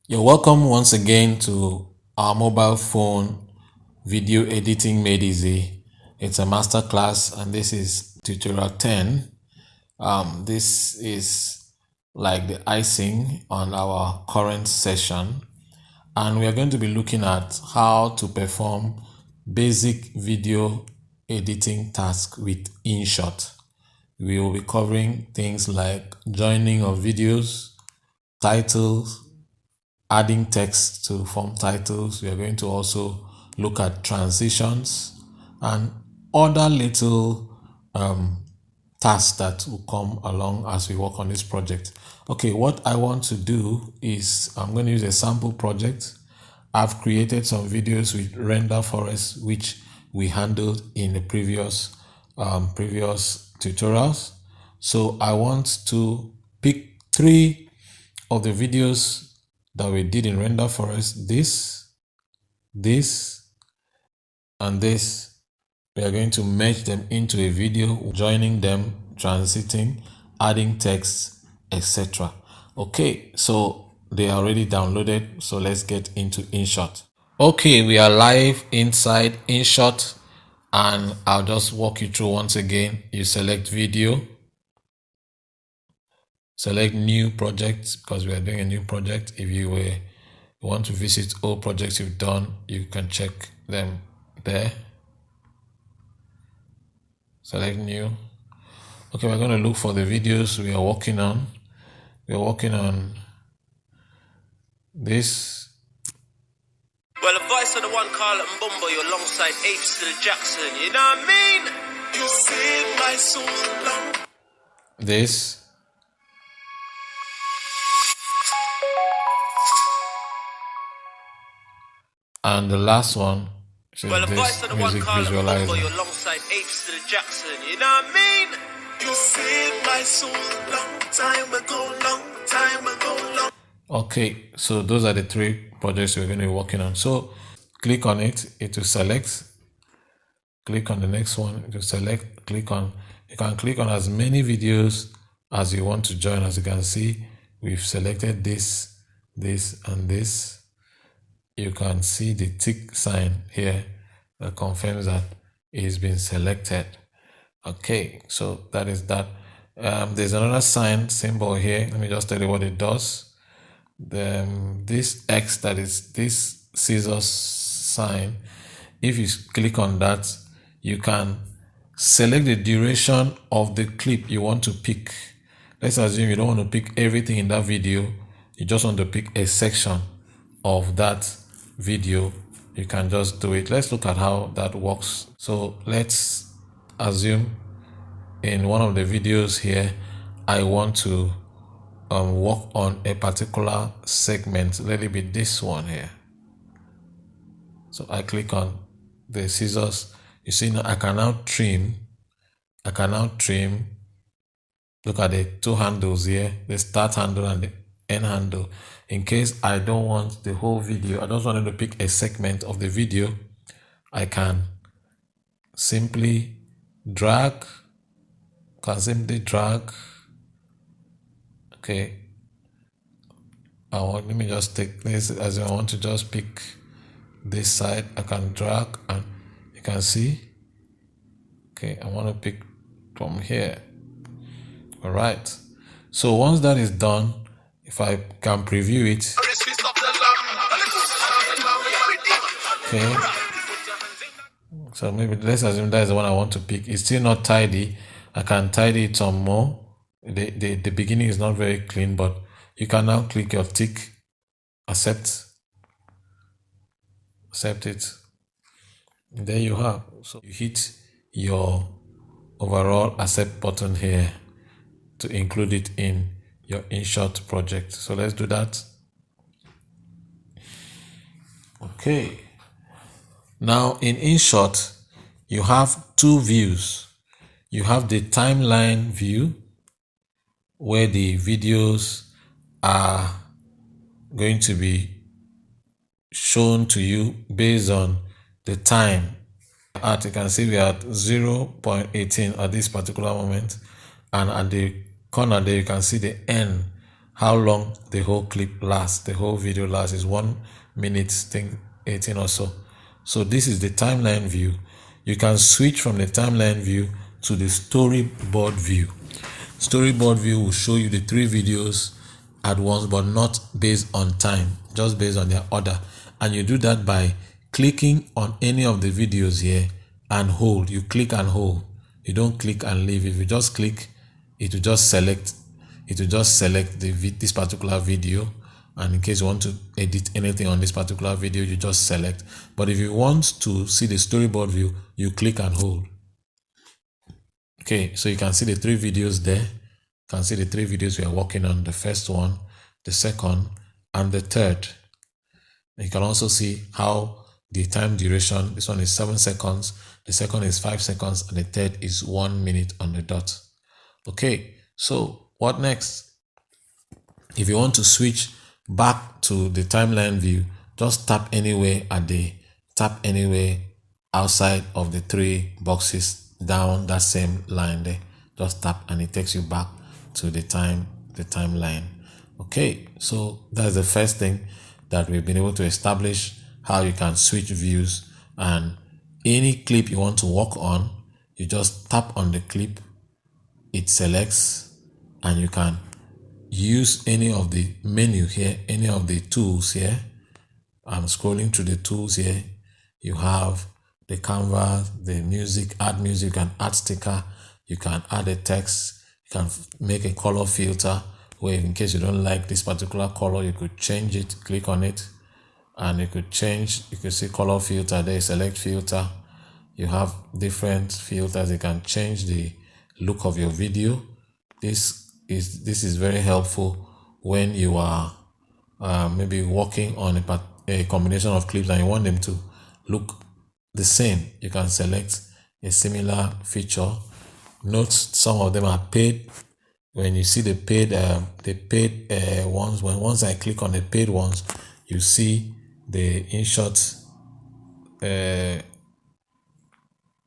You're welcome once again to our mobile phone video editing made easy. It's a master class and this is tutorial 10. This is like the icing on our current session, and we are going to be looking at how to perform basic video editing tasks with INSHOT. We will be covering things like joining of videos, titles, adding text to form titles. We are going to also look at transitions and other little tasks that will come along as we work on this project. Okay, what I want to do is I'm going to use a sample project. I've created some videos with render forest, which we handled in the previous tutorials. So I want to pick 3 of the videos that we did in render forest, this, and this. We are going to merge them into a video, joining them, transiting, adding text, etc. Okay, so they are already downloaded, so let's get into InShot. Okay, we are live inside InShot, and I'll just walk you through once again. You select video, select new project because we are doing a new project. If you want to visit all projects you've done, you can check them there. Select new. Okay, we're going to look for the videos we are working on. We are working on this. Well, the voice of the one Carlton Bumbo, you're alongside Apes to the Jackson, you know what I mean? You saved my soul long. This. And the last one is well, the voice of the one Carlton Bumbo, you're alongside Apes to the Jackson, you know what I mean? You saved my soul long time ago. Okay, so those are the 3 projects we're going to be working on. So click on it, it will select. Click on the next one, it will select. Click on, you can click on as many videos as you want to join. As you can see, we've selected this, and this. You can see the tick sign here that confirms that it has been selected. Okay, so that is that. There's another sign symbol here. Let me just tell you what it does. This X, that is this scissors sign, if you click on that, you can select the duration of the clip you want to pick. Let's assume you don't want to pick everything in that video, you just want to pick a section of that video. You can just do it. Let's look at how that works. So let's assume in one of the videos here I want to work on a particular segment. Let it be this one here. So I click on the scissors. You see now I can now trim. Look at the 2 handles here, the start handle and the end handle. In case I don't want the whole video, I just wanted to pick a segment of the video, I can simply drag. Okay, let me just take this as I want to just pick this side. I can drag and you can see. Okay, I want to pick from here. All right, so once that is done, if I can preview it, okay, so maybe let's assume that is the one I want to pick. It's still not tidy. I can tidy it some more. The beginning is not very clean, but you can now click your tick, accept it. And there you have. So you hit your overall accept button here to include it in your InShot project. So let's do that. Okay, now in InShot you have 2 views. You have the timeline view where the videos are going to be shown to you based on the time. You can see we are at 0.18 at this particular moment, and at the corner there you can see the end how long the whole clip lasts. The whole video lasts is 1 minute thing, 18 or so. So this is the timeline view. You can switch from the timeline view to the storyboard view. Storyboard view will show you the 3 videos at once, but not based on time, just based on their order. And you do that by clicking on any of the videos here and hold. You click and hold. You don't click and leave. If you just click, it will just select this particular video. And in case you want to edit anything on this particular video, you just select. But if you want to see the storyboard view, you click and hold. Okay, so you can see the 3 videos there. You can see the 3 videos we are working on, the first one, the second, and the third. You can also see how the time duration, this one is 7 seconds, the second is 5 seconds, and the third is 1 minute on the dot. Okay, so what next? If you want to switch back to the timeline view, just tap anywhere outside of the 3 boxes down that same line there. Just tap and it takes you back to the timeline. Okay, so that's the first thing that we've been able to establish, how you can switch views. And any clip you want to work on, you just tap on the clip, it selects, and you can use any of the menu here, any of the tools here. I'm scrolling through the tools here. You have the canvas, the music, add music, you can add sticker, you can add a text, you can make a color filter where in case you don't like this particular color, you could change it, click on it, and you could change, you can see color filter there, select filter. You have different filters, you can change the look of your video. This is very helpful when you are maybe working on a combination of clips and you want them to look the same. You can select a similar feature. Note some of them are paid. When you see the paid ones, once I click on the paid ones, you see the INSHOT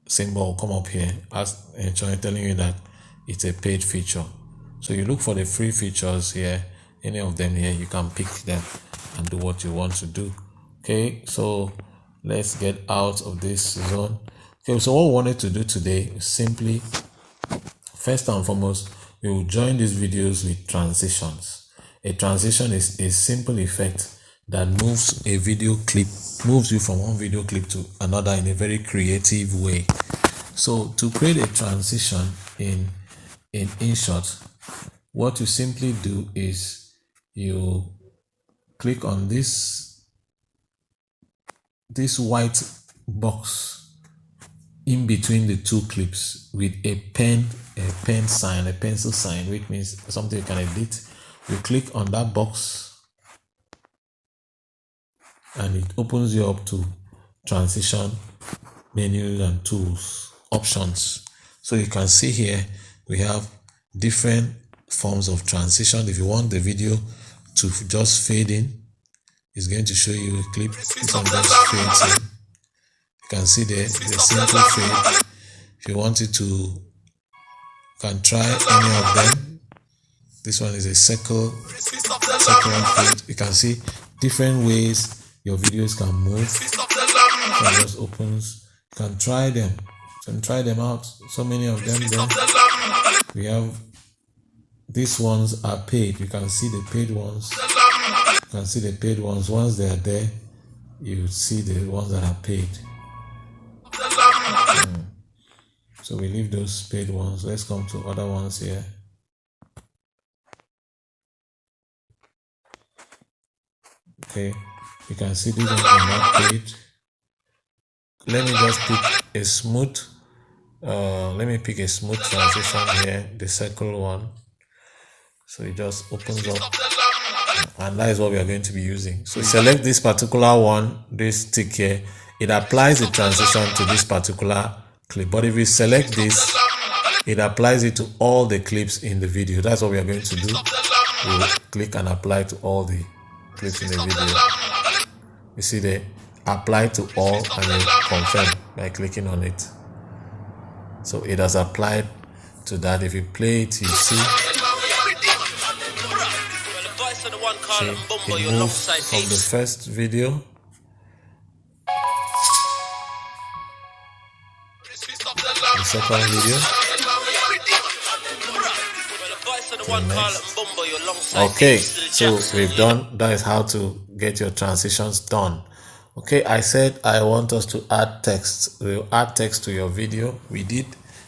symbol will come up here as telling you that it's a paid feature. So you look for the free features here, any of them here, you can pick them and do what you want to do. Okay, so let's get out of this zone. Okay, so what we wanted to do today is simply, first and foremost, we will join these videos with transitions. A transition is a simple effect that moves a video clip, moves you from one video clip to another in a very creative way. So to create a transition in INSHOT, what you simply do is you click on this white box in between the 2 clips with a pen sign, a pencil sign, which means something you can edit. You click on that box and it opens you up to transition menus and tools options. So you can see here we have different forms of transition. If you want the video to just fade in, it's going to show you a clip. This one just fades in. You can see the simple fade. If you want it to, you can try any of them. This one is a circle fade. You can see different ways your videos can move. It just opens. You can try them. You can try them out. So many of them there. We have these ones are paid. You can see the paid ones. You can see the paid ones. Once they are there, you see the ones that are paid. So we leave those paid ones. Let's come to other ones here. Okay, you can see these ones are not paid. Let me just pick a smooth. Let me pick a smooth transition here, the circle one. So it just opens up, and that is what we are going to be using. So select this particular one, this tick here. It applies the transition to this particular clip. But if you select this, it applies it to all the clips in the video. That's what we are going to do. We'll click and apply to all the clips in the video. You see the apply to all, and you confirm by clicking on it. So it has applied to that. If you play it, you see See, it moved from the first video the second video to the next. Okay, so we've done, that is how to get your transitions done. Okay, I said I want us to add text. We'll add text to your video. We did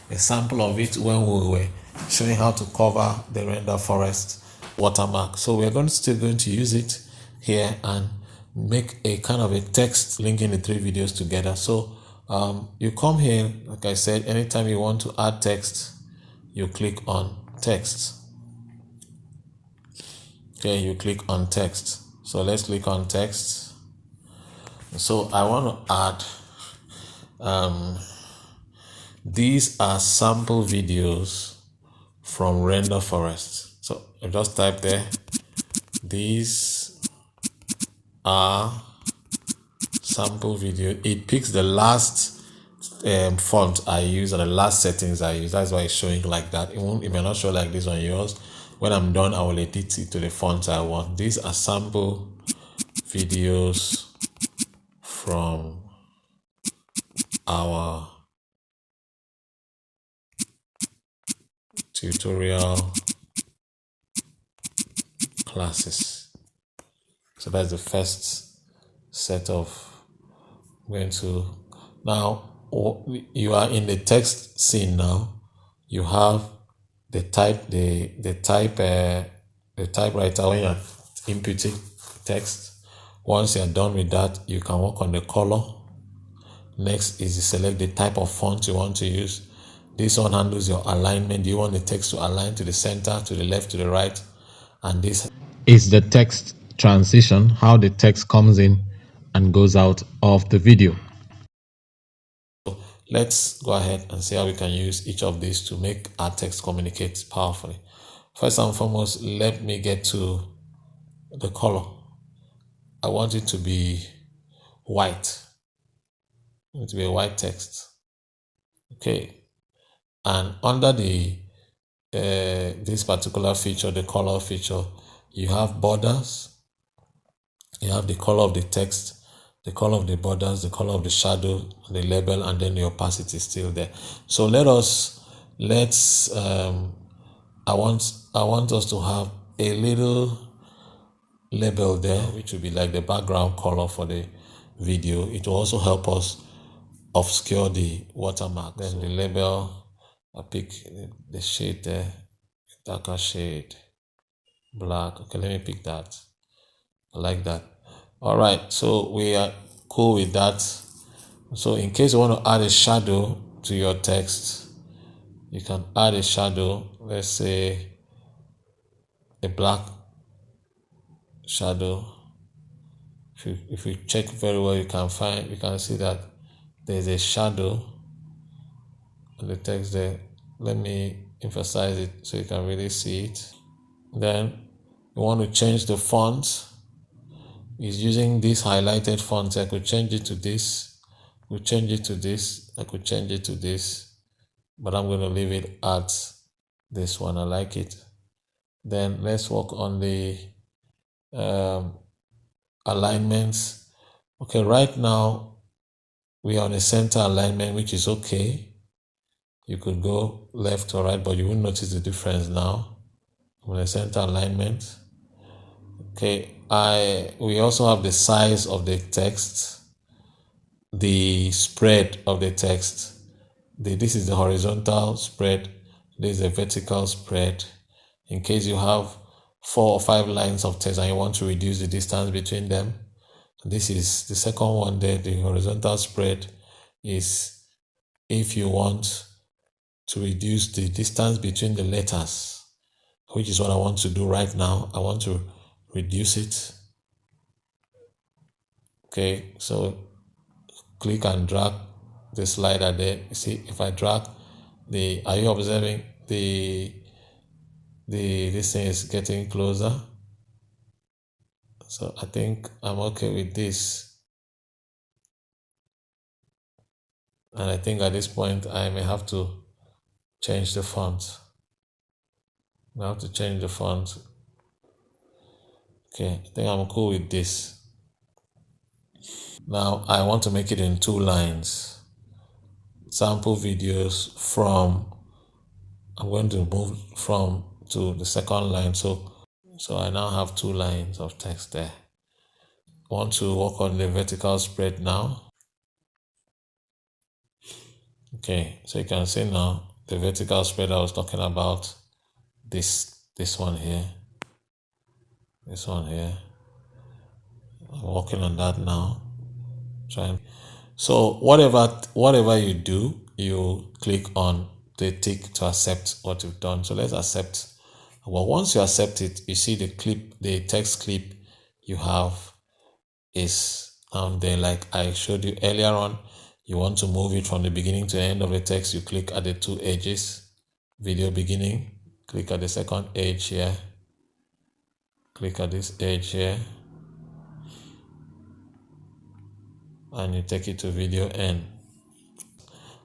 a sample of it when we were showing how to cover the render forest watermark. So we're still going to use it here and make a kind of a text linking the three videos together. So you come here, like I said, anytime you want to add text, you click on text. Okay, you click on text. So let's click on text. So I want to add these are sample videos from render forest. So I just type there, these are sample video. It picks the last font I use and the last settings I use. That's why it's showing like that. It may not show like this on yours. When I'm done, I will edit it to the font I want. These are sample videos from our tutorial classes. So that's the first set of going to. Now you are in the text scene now. You have the typewriter when you're inputting text. Once you're done with that, you can work on the color. Next is you select the type of font you want to use. This one handles your alignment. Do you want the text to align to the center, to the left, to the right? And this is the text transition, how the text comes in and goes out of the video. Let's go ahead and see how we can use each of these to make our text communicate powerfully. First and foremost, let me get to the color. I want it to be white. I want it to be a white text. Okay. And under the this particular feature, the color feature, you have borders. You have the color of the text, the color of the borders, the color of the shadow, the label, and then the opacity is still there. So I want us to have a little label there, which will be like the background color for the video. It will also help us obscure the watermark. Then the label, I pick the shade there, darker shade, black. Okay, let me pick that. I like that. All right, so we are cool with that. So in case you want to add a shadow to your text, you can add a shadow. Let's say a black shadow. If you check very well, you can see that there's a shadow on the text there. Let me emphasize it so you can really see it. Then you want to change the font. Is using this highlighted font. I could change it to this. I could change it to this. I could change it to this. But I'm going to leave it at this one. I like it. Then let's work on the alignments. Okay, right now we are on a center alignment, which is okay. You could go left or right, but you won't notice the difference now. I'm on a center alignment. Okay, we also have the size of the text, the spread of the text. This is the horizontal spread. This is the vertical spread. In case you have 4 or 5 lines of text and you want to reduce the distance between them, this is the second one there. The horizontal spread is if you want to reduce the distance between the letters, which is what I want to do right now. I want to reduce it. Okay, so click and drag the slider there. You see, if I drag are you observing this thing is getting closer? So I think I'm okay with this. And I think at this point I may have to change the font. I have to change the font Okay, I think I'm cool with this. Now I want to make it in 2 lines. Sample videos from, I'm going to move from to the second line. So I now have 2 lines of text there. Want to work on the vertical spread now. Okay, so you can see now the vertical spread I was talking about, this one here, this one here. I'm working on that now. So whatever you do, you click on the tick to accept what you've done. So let's accept. Well, once you accept it, you see the text clip you have is there, like I showed you earlier on. You want to move it from the beginning to the end of the text, you click at the 2 edges, video beginning, click at the second edge here, click at this edge here, and you take it to video end.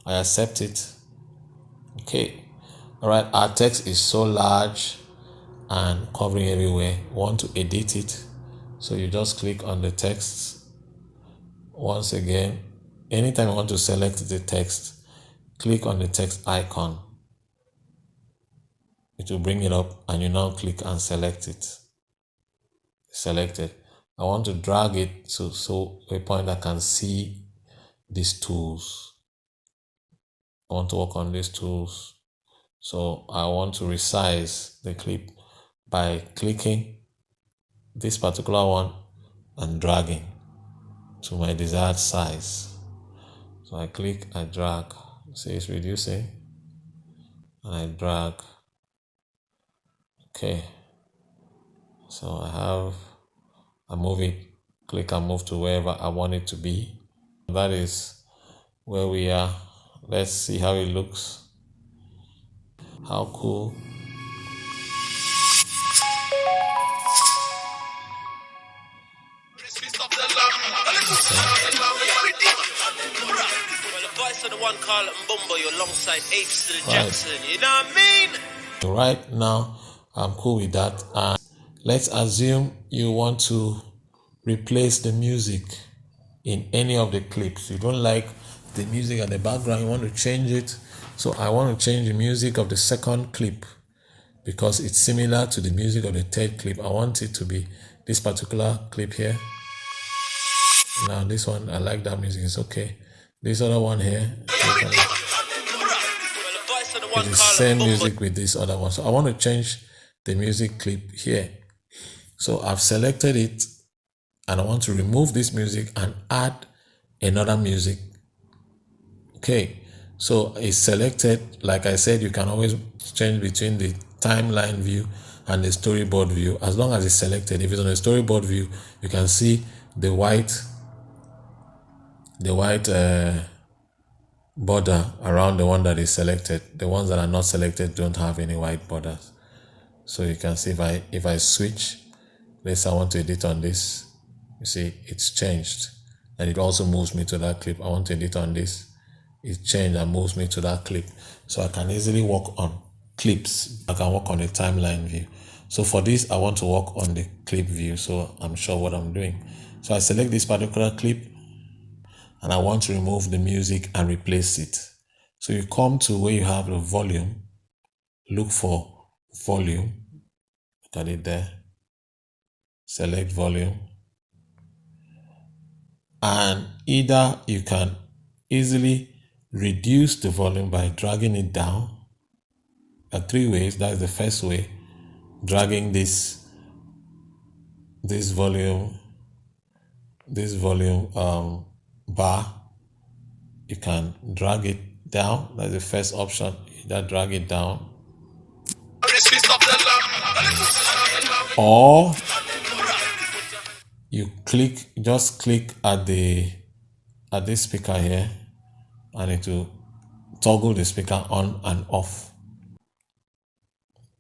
I accept it. Okay. All right, our text is so large and covering everywhere. Want to edit it, so you just click on the text. Once again, anytime you want to select the text, click on the text icon. It will bring it up and you now click and select it. Select it. I want to drag it so a point I can see these tools. I want to work on these tools. So I want to resize the clip by clicking this particular one and dragging to my desired size. So I click, I drag, see it's reducing, and I drag. Okay, so I move it, click and move to wherever I want it to be. That is where we are. Let's see how it looks. How cool. Right now, I'm cool with that. And let's assume you want to replace the music in any of the clips. You don't like the music at the background, you want to change it. So I want to change the music of the second clip because it's similar to the music of the third clip. I want it to be this particular clip here. Now this one, I like that music, it's okay. This other one here, it's the same music with this other one. So I want to change the music clip here. So I've selected it and I want to remove this music and add another music. Okay, so it's selected. Like I said, you can always change between the timeline view and the storyboard view as long as it's selected. If it's on the storyboard view, you can see the white border around the one that is selected. The ones that are not selected don't have any white borders. So you can see if I switch, let's say I want to edit on this, you see it's changed and it also moves me to that clip. I want to edit on this, it changed and moves me to that clip. So I can easily work on clips. I can work on the timeline view. So for this, I want to work on the clip view so I'm sure what I'm doing. So I select this particular clip and I want to remove the music and replace it. So you come to where you have the volume, look for volume, look at it there, select volume, and either you can easily reduce the volume by dragging it down. There are 3 ways. That is the first way, dragging this volume bar. You can drag it down. That's the first option. Either drag it down, or you just click at this speaker here and it will toggle the speaker on and off.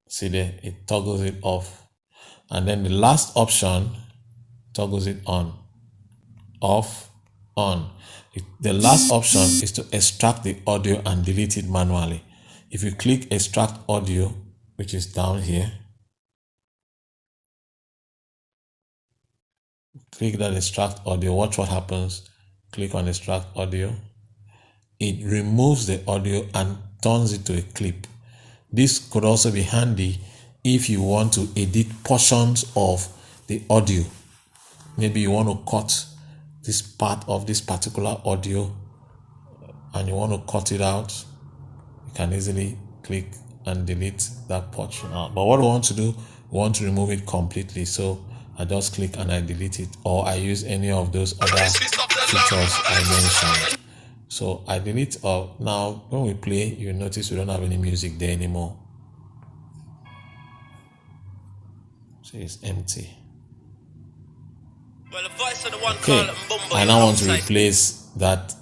See there, it toggles it off. And then the last option toggles it on, off, on. The last option is to extract the audio and delete it manually. If you click extract audio, which is down here, click that extract audio. Watch what happens. Click on extract audio. It removes the audio and turns it to a clip. This could also be handy if you want to edit portions of the audio. Maybe you want to cut this part of this particular audio and you want to cut it out. You can easily click and delete that portion out. But what we want to do, we want to remove it completely. So I just click and I delete it, or I use any of those other features I mentioned. So I delete all. Now when we play, you notice we don't have any music there anymore. So it's empty. Well, the voice of the one Okay, I now want to replace that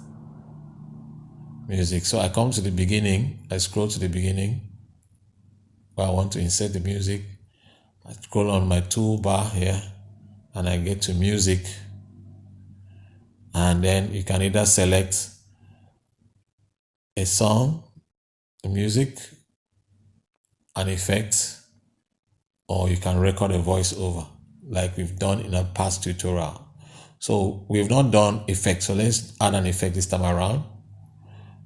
music. So I come to the beginning, I scroll to the beginning where I want to insert the music. I scroll on my toolbar here and I get to music, and then you can either select a song, a music, an effect, or you can record a voiceover like we've done in a past tutorial. So we've not done effect, so let's add an effect this time around.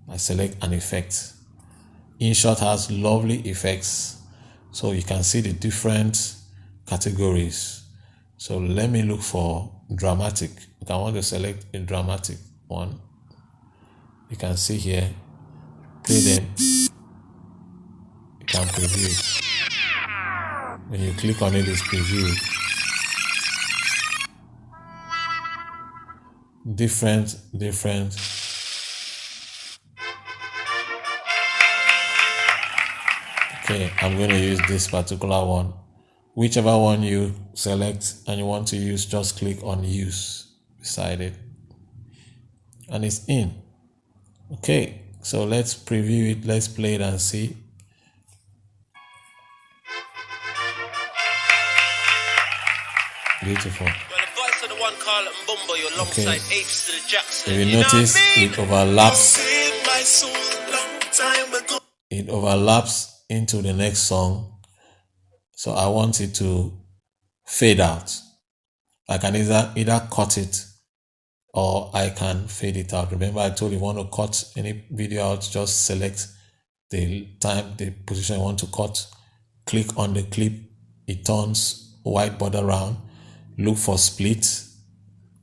I select an effect. INSHOT has lovely effects, so you can see the different categories. So let me look for dramatic. If I want to select a dramatic one, you can see here, play them, you can preview it. When you click on it, it's previewed. Different. Okay, I'm going to use this particular one. Whichever one you select and you want to use, just click on use beside it. And it's in. Okay, so let's preview it. Let's play it and see. Beautiful. Well, the voice of the one Carl Mbumbo, you're alongside Apes to the Jackson. If you notice, it overlaps. It overlaps into the next song. So I want it to fade out. I can either cut it or I can fade it out. Remember, I told you want to cut any video out, just select the time, the position you want to cut. Click on the clip. It turns white border round. Look for split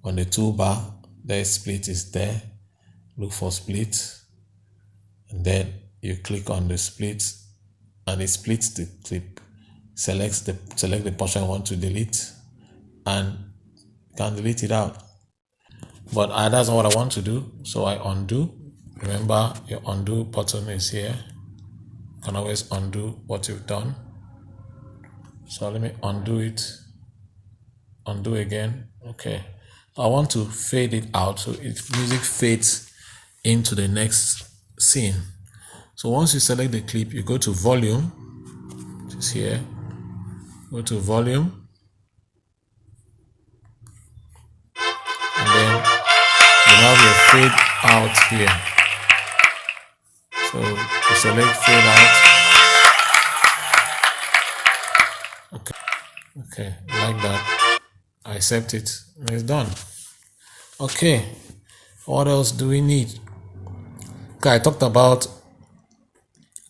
on the toolbar. The split is there. Look for split. And then you click on the split and it splits the clip. Select the portion you want to delete and you can delete it out. But that's not what I want to do. So I undo. Remember, your undo button is here. You can always undo what you've done. So let me undo it. Undo again. Okay. I want to fade it out so music fades into the next scene. So once you select the clip, you go to volume, which is here. Go to volume. And then you have your fade out here. So you select fade out. Okay, like that. I accept it. And it's done. Okay. What else do we need? Okay, I talked about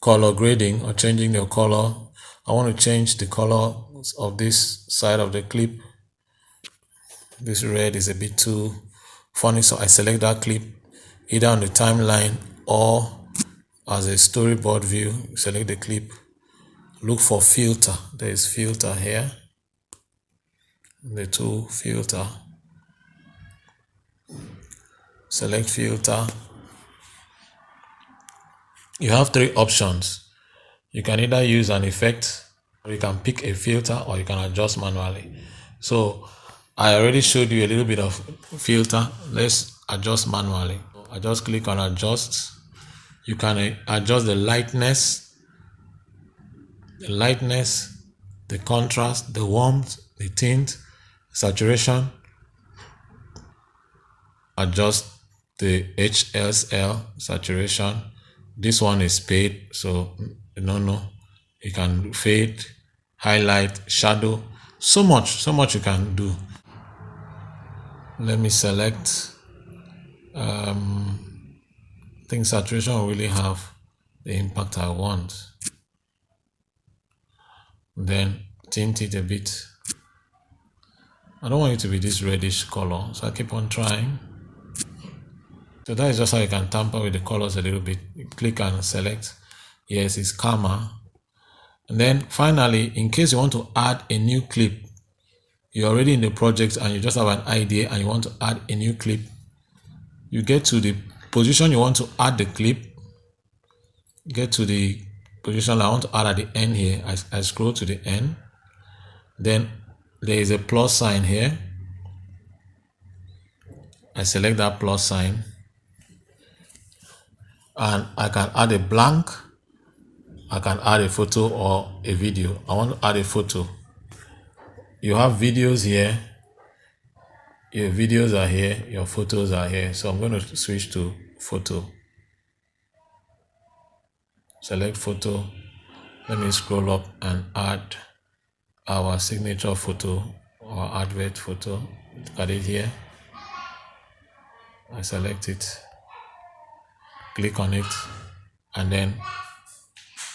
color grading or changing your color. I want to change the color of this side of the clip. This red is a bit too funny, so I select that clip either on the timeline or as a storyboard view. Select the clip. Look for filter. There is filter here. The tool filter. Select filter. You have three options. You can either use an effect, or you can pick a filter, or you can adjust manually. So I already showed you a little bit of filter. Let's adjust manually. I just click on adjust. You can adjust the lightness, the contrast, the warmth, the tint, saturation. Adjust the HSL saturation. This one is fade, so no. You can fade, highlight, shadow. So much you can do. Let me select. I think saturation will really have the impact I want. Then tint it a bit. I don't want it to be this reddish color, so I keep on trying. So that is just how you can tamper with the colors a little bit. You click and select. Yes, it's calmer. And then finally, in case you want to add a new clip, you're already in the project and you just have an idea and you want to add a new clip, you get to the position you want to add the clip, get to the position I want to add at the end here. I scroll to the end. Then there is a plus sign here. I select that plus sign and I can add a blank. I can add a photo or a video. I want to add a photo. You have videos here. Your videos are here. Your photos are here. So I'm going to switch to photo. Select photo. Let me scroll up and add our signature photo or advert photo. Look at it here. I select it, click on it, and then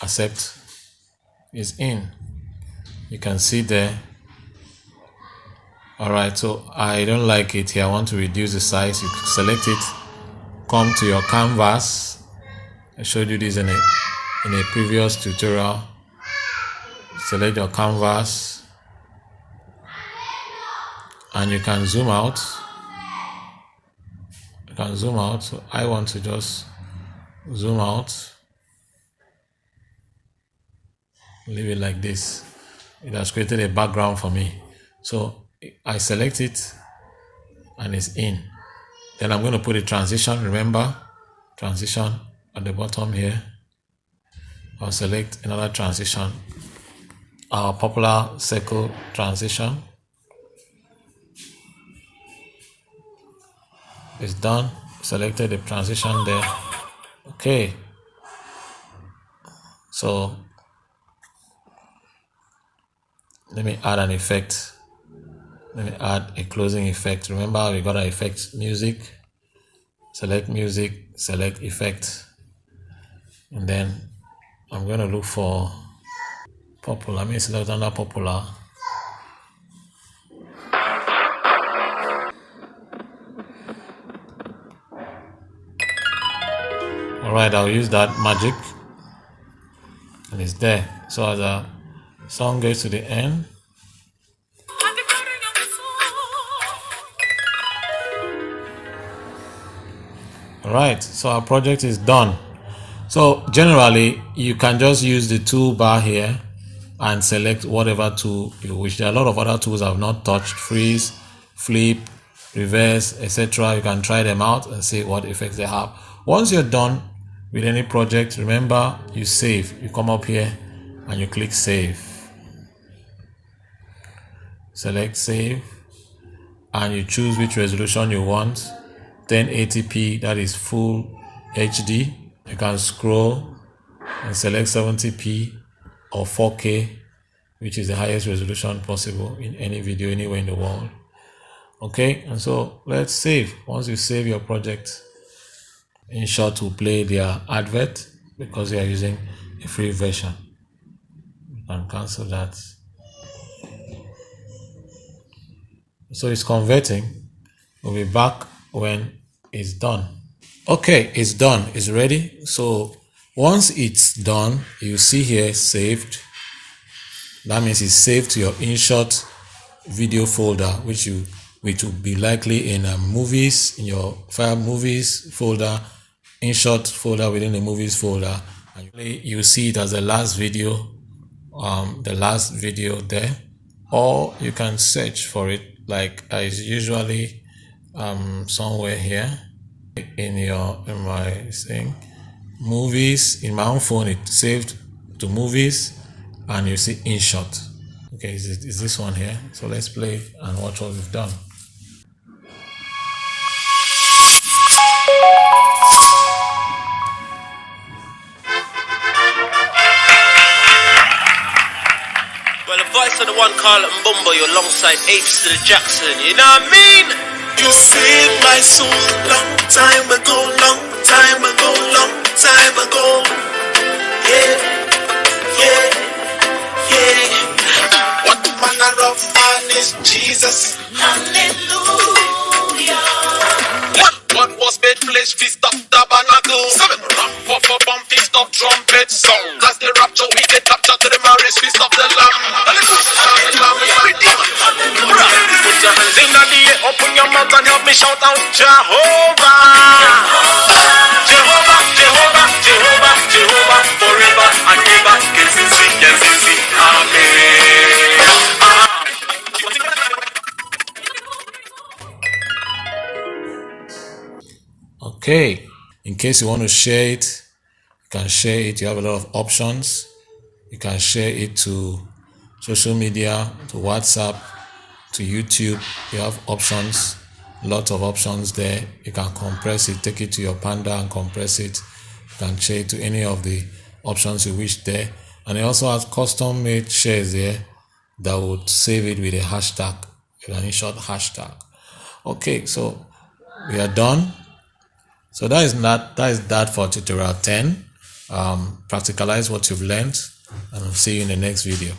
accept. Is in. You can see there. Alright, so I don't like it here. I want to reduce the size. You select it, come to your canvas. I showed you this in a previous tutorial. Select your canvas and you can zoom out. You can zoom out. So I want to just zoom out. Leave it like this. It has created a background for me. So I select it and it's in. Then I'm going to put a transition. Remember, transition at the bottom here. I'll select another transition. Our popular circle transition. It's done. Selected the transition there. Okay. So let me add an effect. Let me add a closing effect. Remember, we got an effect music. Select music, select effect. And then I'm going to look for popular. Let me select under popular. Alright, I'll use that magic. And it's there. So as a song gets to the end, alright, so our project is done. So generally, you can just use the toolbar here and select whatever tool you wish. There are a lot of other tools I've not touched: freeze, flip, reverse, etc. You can try them out and see what effects they have. Once you're done with any project, remember, you save. You come up here and you click save. Select save and you choose which resolution you want. 1080p, that is full HD. You can scroll and select 70p or 4K, which is the highest resolution possible in any video anywhere in the world. Okay, and so let's save. Once you save your project, INSHOT will play their advert because they are using a free version. You can cancel that. So it's converting. We'll be back when it's done. Okay, it's done. It's ready. So once it's done, you see here saved. That means it's saved to your INSHOT video folder, which will be likely in movies, in your file movies folder, INSHOT folder within the movies folder. And you see it as the last video there, or you can search for it like it's usually somewhere here in my thing, movies. In my own phone, it saved to movies, and you see INSHOT. Okay, is this one here? So let's play it and watch what we've done. Well, the voice of the one Carl and Bumbo, you're alongside Apes to the Jackson, you know what I mean? You soul long time ago, long time ago, long time ago. Yeah, yeah, yeah. What manner of man is Jesus? Hallelujah. One was made flesh, feast of tabernacle. Seven, ramp up, feast of trumpet sound. As the rapture, we get captured to the marriage feast of the Lamb. Hallelujah, the Lamb is redeemed. Put your hands in the air, open your mouth and help me shout out Jehovah. Jehovah, Jehovah, Jehovah, Jehovah, forever and ever. Yes, amen. Okay. In case you want to share it, you can share it. You have a lot of options. You can share it to social media, to WhatsApp, to YouTube. You have options, lots of options there. You can compress it, take it to your Panda and compress it. You can share it to any of the options you wish there. And it also has custom made shares there that would save it with a hashtag, with an INSHOT hashtag. Okay, so we are done. So that is that for tutorial 10. Practicalize what you've learned, and I'll see you in the next video.